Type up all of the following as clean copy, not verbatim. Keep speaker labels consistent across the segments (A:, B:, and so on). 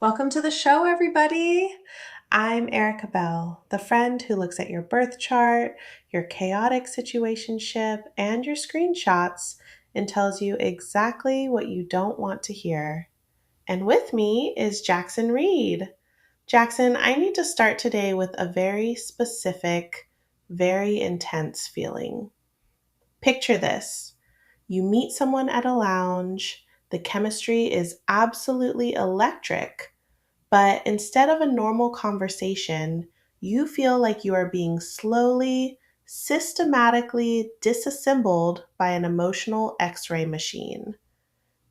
A: Welcome to the show, everybody. I'm Erica Bell, the friend who looks at your birth chart, your chaotic situationship, and your screenshots and tells you exactly what you don't want to hear. And with me is Jaxon Reed. Jaxon, I need to start today with a very specific, very intense feeling. Picture this. You meet someone at a lounge, the chemistry is absolutely electric, but instead of a normal conversation, you feel like you are being slowly, systematically disassembled by an emotional x ray machine.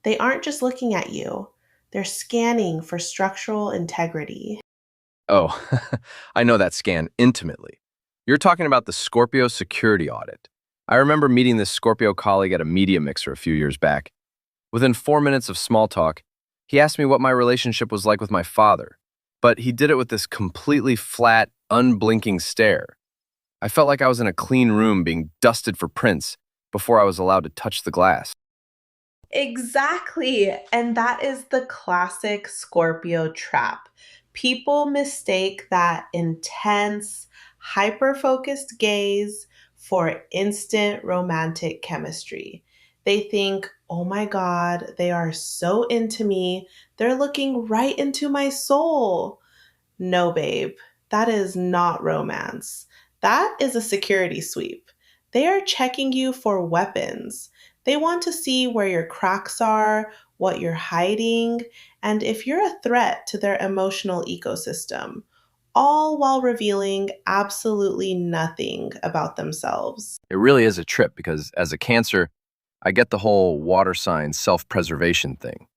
A: They aren't just looking at you, they're scanning for structural integrity.
B: Oh, I know that scan intimately. You're talking about the Scorpio security audit. I remember meeting this Scorpio colleague at a media mixer a few years back. Within 4 minutes of small talk, he asked me what my relationship was like with my father, but he did it with this completely flat, unblinking stare. I felt like I was in a clean room being dusted for prints before I was allowed to touch the glass.
A: Exactly. And that is the classic Scorpio trap. People mistake that intense, hyper focused gaze for instant romantic chemistry. They think, oh my God, they are so into me. They're looking right into my soul. No, babe, that is not romance. That is a security sweep. They are checking you for weapons. They want to see where your cracks are, what you're hiding, and if you're a threat to their emotional ecosystem, all while revealing absolutely nothing about themselves.
B: It really is a trip because as a Cancer, I get the whole water sign self-preservation thing.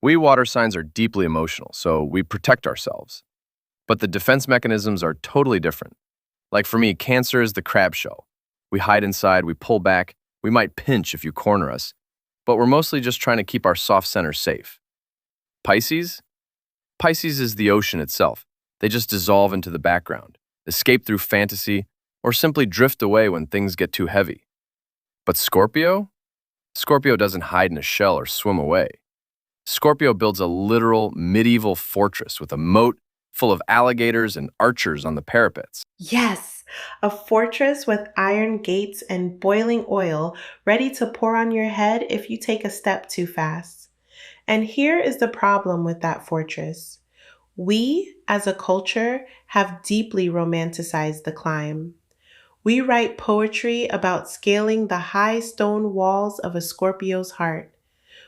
B: We water signs are deeply emotional, so we protect ourselves. But the defense mechanisms are totally different. Like for me, Cancer is the crab shell. We hide inside, we pull back, we might pinch if you corner us, but we're mostly just trying to keep our soft center safe. Pisces? Pisces is the ocean itself. They just dissolve into the background, escape through fantasy, or simply drift away when things get too heavy. But Scorpio? Scorpio doesn't hide in a shell or swim away. Scorpio builds a literal medieval fortress with a moat full of alligators and archers on the parapets.
A: Yes, a fortress with iron gates and boiling oil ready to pour on your head if you take a step too fast. And here is the problem with that fortress. We, as a culture, have deeply romanticized the climb. We write poetry about scaling the high stone walls of a Scorpio's heart.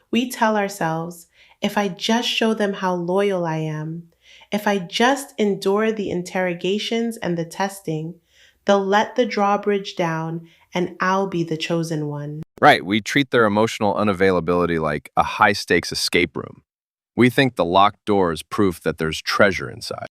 A: We tell ourselves, if I just show them how loyal I am, if I just endure the interrogations and the testing, they'll let the drawbridge down and I'll be the chosen one.
B: Right, we treat their emotional unavailability like a high stakes escape room. We think the locked door is proof that there's treasure inside.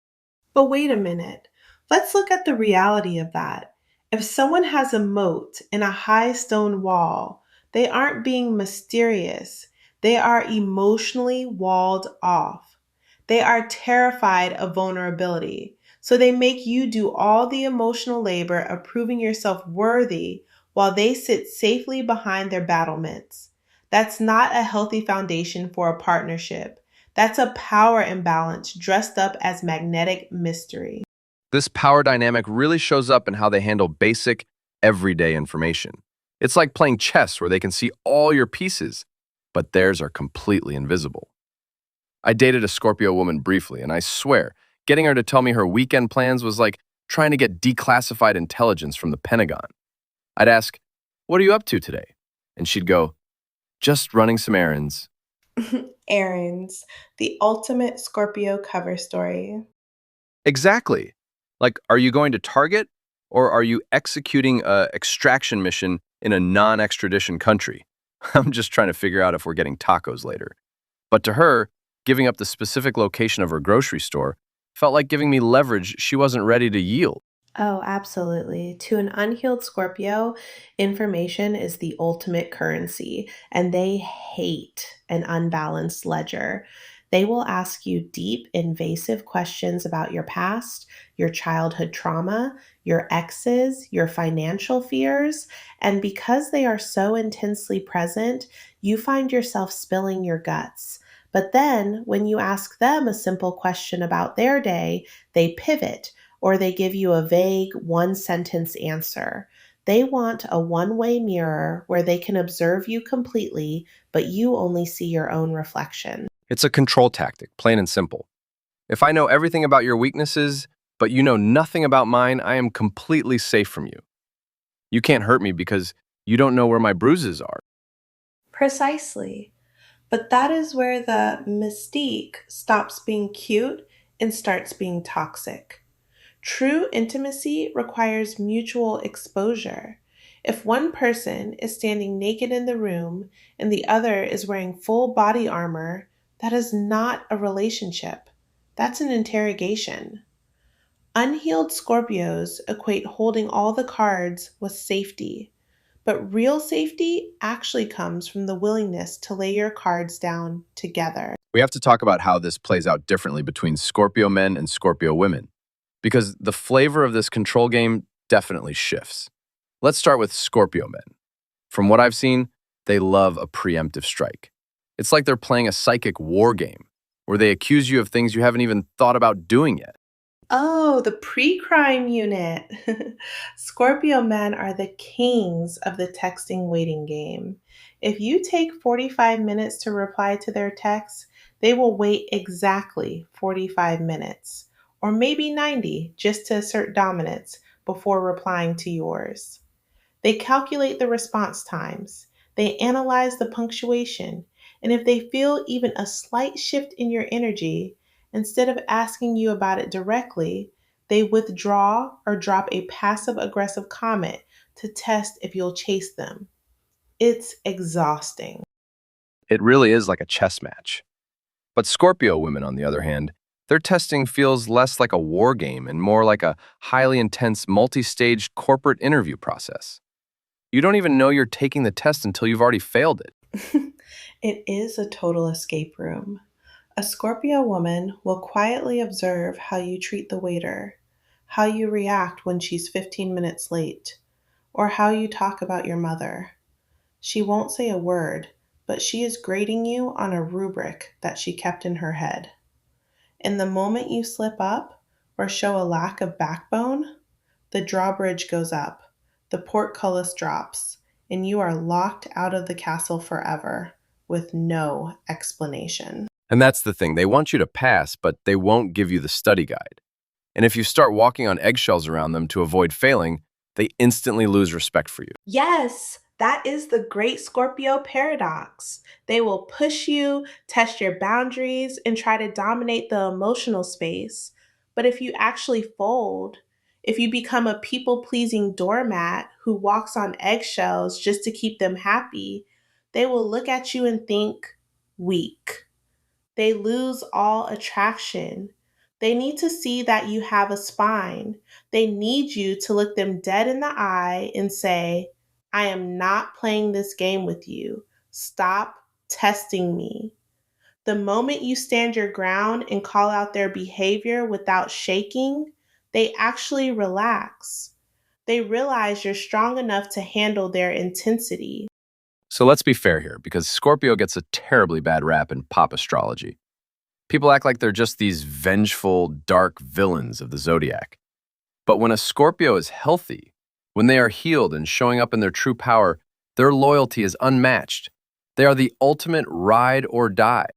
A: But wait a minute. Let's look at the reality of that. If someone has a moat in a high stone wall, they aren't being mysterious. They are emotionally walled off. They are terrified of vulnerability. So they make you do all the emotional labor of proving yourself worthy while they sit safely behind their battlements. That's not a healthy foundation for a partnership. That's a power imbalance dressed up as magnetic mystery.
B: This power dynamic really shows up in how they handle basic, everyday information. It's like playing chess where they can see all your pieces, but theirs are completely invisible. I dated a Scorpio woman briefly, and I swear, getting her to tell me her weekend plans was like trying to get declassified intelligence from the Pentagon. I'd ask, "What are you up to today?" And she'd go, "Just running some errands."
A: Errands, the ultimate Scorpio cover story.
B: Exactly. Like, are you going to Target or are you executing a extraction mission in a non-extradition country? I'm just trying to figure out if we're getting tacos later. But to her, giving up the specific location of her grocery store felt like giving me leverage she wasn't ready to yield.
A: Oh, absolutely. To an unhealed Scorpio, information is the ultimate currency, and they hate an unbalanced ledger. They will ask you deep, invasive questions about your past, your childhood trauma, your exes, your financial fears, and because they are so intensely present, you find yourself spilling your guts. But then when you ask them a simple question about their day, they pivot or they give you a vague one sentence answer. They want a one-way mirror where they can observe you completely, but you only see your own reflection.
B: It's a control tactic, plain and simple. If I know everything about your weaknesses, but you know nothing about mine, I am completely safe from you. You can't hurt me because you don't know where my bruises are.
A: Precisely. But that is where the mystique stops being cute and starts being toxic. True intimacy requires mutual exposure. If one person is standing naked in the room and the other is wearing full body armor, that is not a relationship. That's an interrogation. Unhealed Scorpios equate holding all the cards with safety, but real safety actually comes from the willingness to lay your cards down together.
B: We have to talk about how this plays out differently between Scorpio men and Scorpio women, because the flavor of this control game definitely shifts. Let's start with Scorpio men. From what I've seen, they love a preemptive strike. It's like they're playing a psychic war game, where they accuse you of things you haven't even thought about doing yet.
A: Oh, the pre-crime unit. Scorpio men are the kings of the texting waiting game. If you take 45 minutes to reply to their texts, they will wait exactly 45 minutes, or maybe 90, just to assert dominance before replying to yours. They calculate the response times, they analyze the punctuation, and if they feel even a slight shift in your energy, instead of asking you about it directly, they withdraw or drop a passive aggressive comment to test if you'll chase them. It's exhausting.
B: It really is like a chess match. But Scorpio women, on the other hand, their testing feels less like a war game and more like a highly intense, multi-staged corporate interview process. You don't even know you're taking the test until you've already failed it.
A: It is a total escape room. A Scorpio woman will quietly observe how you treat the waiter, how you react when she's 15 minutes late, or how you talk about your mother. She won't say a word, but she is grading you on a rubric that she kept in her head. And the moment you slip up or show a lack of backbone, the drawbridge goes up, the portcullis drops, and you are locked out of the castle forever with no explanation.
B: And that's the thing. They want you to pass, but they won't give you the study guide. And if you start walking on eggshells around them to avoid failing, they instantly lose respect for you.
A: Yes, that is the great Scorpio paradox. They will push you, test your boundaries, and try to dominate the emotional space. But if you actually fold, if you become a people pleasing doormat who walks on eggshells just to keep them happy, they will look at you and think, weak. They lose all attraction. They need to see that you have a spine. They need you to look them dead in the eye and say, I am not playing this game with you. Stop testing me. The moment you stand your ground and call out their behavior without shaking, they actually relax. They realize you're strong enough to handle their intensity.
B: So let's be fair here, because Scorpio gets a terribly bad rap in pop astrology. People act like they're just these vengeful, dark villains of the zodiac. But when a Scorpio is healthy, when they are healed and showing up in their true power, their loyalty is unmatched. They are the ultimate ride or die.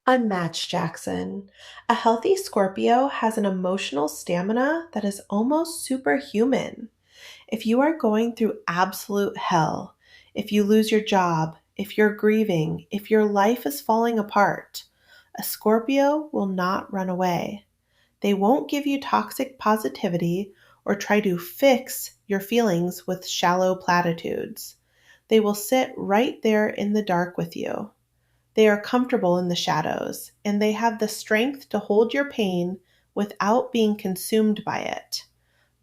A: Unmatched, Jaxon. A healthy Scorpio has an emotional stamina that is almost superhuman. If you are going through absolute hell, if you lose your job, if you're grieving, if your life is falling apart, a Scorpio will not run away. They won't give you toxic positivity or try to fix your feelings with shallow platitudes. They will sit right there in the dark with you. They are comfortable in the shadows, and they have the strength to hold your pain without being consumed by it.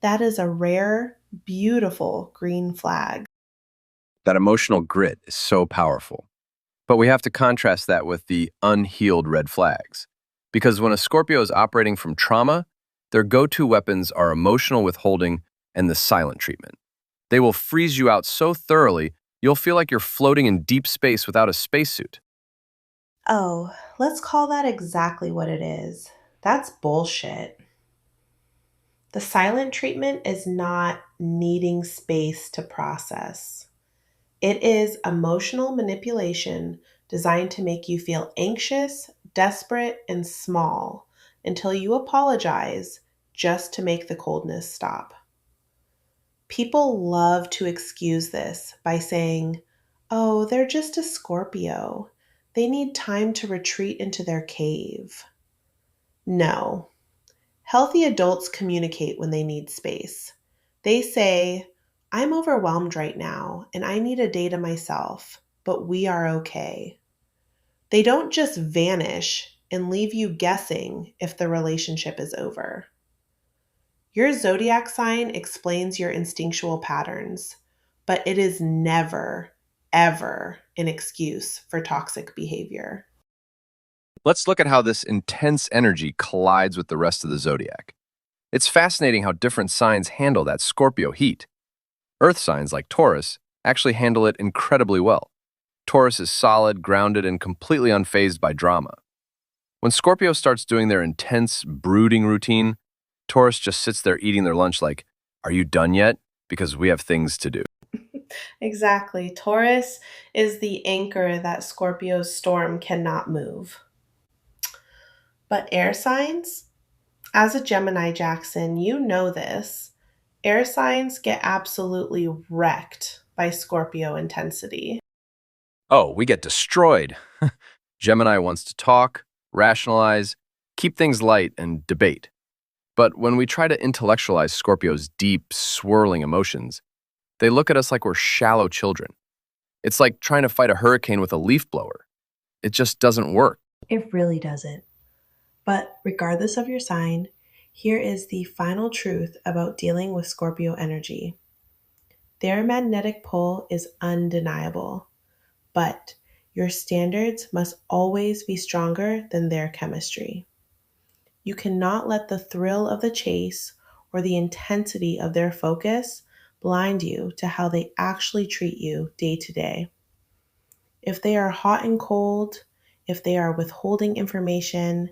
A: That is a rare, beautiful green flag.
B: That emotional grit is so powerful. But we have to contrast that with the unhealed red flags. Because when a Scorpio is operating from trauma, their go-to weapons are emotional withholding and the silent treatment. They will freeze you out so thoroughly, you'll feel like you're floating in deep space without a spacesuit.
A: Oh, let's call that exactly what it is. That's bullshit. The silent treatment is not needing space to process. It is emotional manipulation designed to make you feel anxious, desperate, and small until you apologize just to make the coldness stop. People love to excuse this by saying, oh, they're just a Scorpio. They need time to retreat into their cave. No. Healthy adults communicate when they need space. They say, I'm overwhelmed right now and I need a day to myself, but we are okay. They don't just vanish and leave you guessing if the relationship is over. Your zodiac sign explains your instinctual patterns, but it is never, ever an excuse for toxic behavior.
B: Let's look at how this intense energy collides with the rest of the zodiac. It's fascinating how different signs handle that Scorpio heat. Earth signs like Taurus actually handle it incredibly well. Taurus is solid, grounded, and completely unfazed by drama. When Scorpio starts doing their intense, brooding routine, Taurus just sits there eating their lunch like, are you done yet? Because we have things to do.
A: Exactly. Taurus is the anchor that Scorpio's storm cannot move. But air signs? As a Gemini, Jaxon, you know this. Air signs get absolutely wrecked by Scorpio intensity.
B: Oh, we get destroyed. Gemini wants to talk, rationalize, keep things light, and debate. But when we try to intellectualize Scorpio's deep, swirling emotions, they look at us like we're shallow children. It's like trying to fight a hurricane with a leaf blower. It just doesn't work.
A: It really doesn't. But regardless of your sign, here is the final truth about dealing with Scorpio energy. Their magnetic pull is undeniable, but your standards must always be stronger than their chemistry. You cannot let the thrill of the chase or the intensity of their focus blind you to how they actually treat you day to day. If they are hot and cold, if they are withholding information,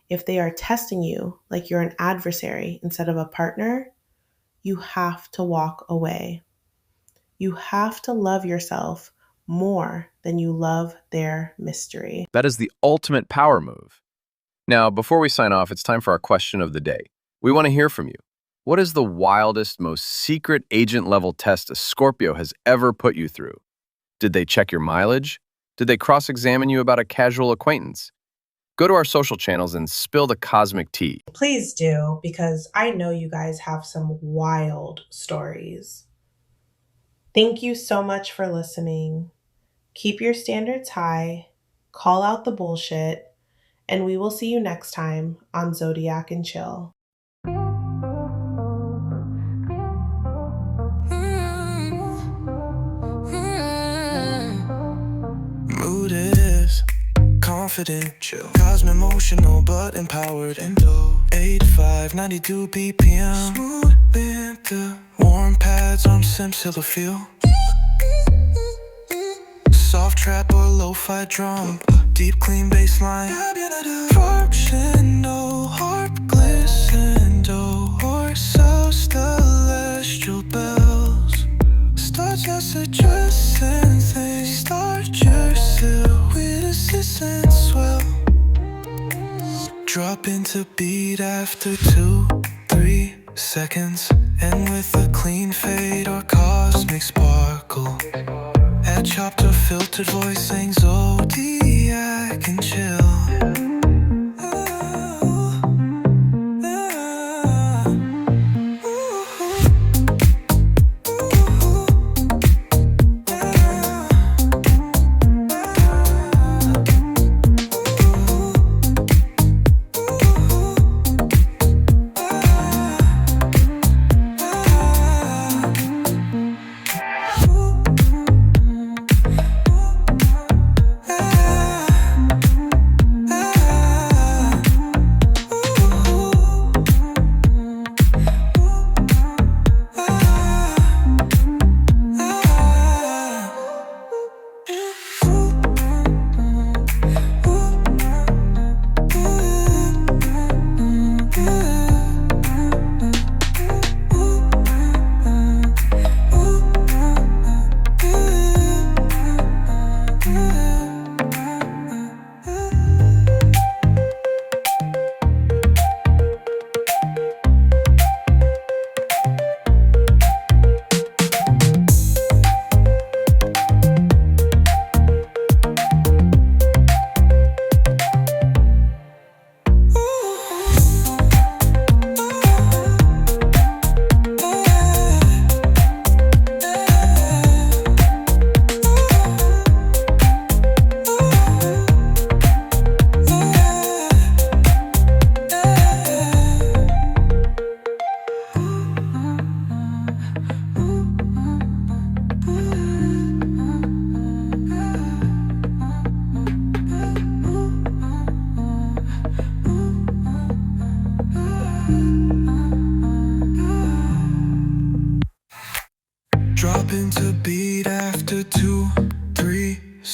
A: if they are testing you like you're an adversary instead of a partner, you have to walk away. You have to love yourself more than you love their mystery.
B: That is the ultimate power move. Now, before we sign off, it's time for our question of the day. We want to hear from you. What is the wildest, most secret agent-level test a Scorpio has ever put you through? Did they check your mileage? Did they cross-examine you about a casual acquaintance? Go to our social channels and spill the cosmic tea.
A: Please do, because I know you guys have some wild stories. Thank you so much for listening. Keep your standards high, call out the bullshit, and we will see you next time on Zodiac and Chill.
C: Mood is confident, chill, cosmic emotional but empowered. Endo 8592 BPM. Smooth banter, warm pads on Simsilla feel. Soft trap or lo-fi drum, deep clean bass line. Function, no harp glissando or so celestial bells. Start your suggesting things. Start your witnesses and swell. Drop into beat after 2-3 seconds, and with a clean fade or cosmic sparkle. Add chopped or filtered voice saying Zodiac and Chill.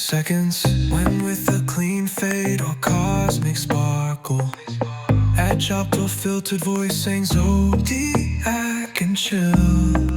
C: seconds. When with a clean fade or cosmic sparkle. At chopped or filtered voice saying zodiac and chill.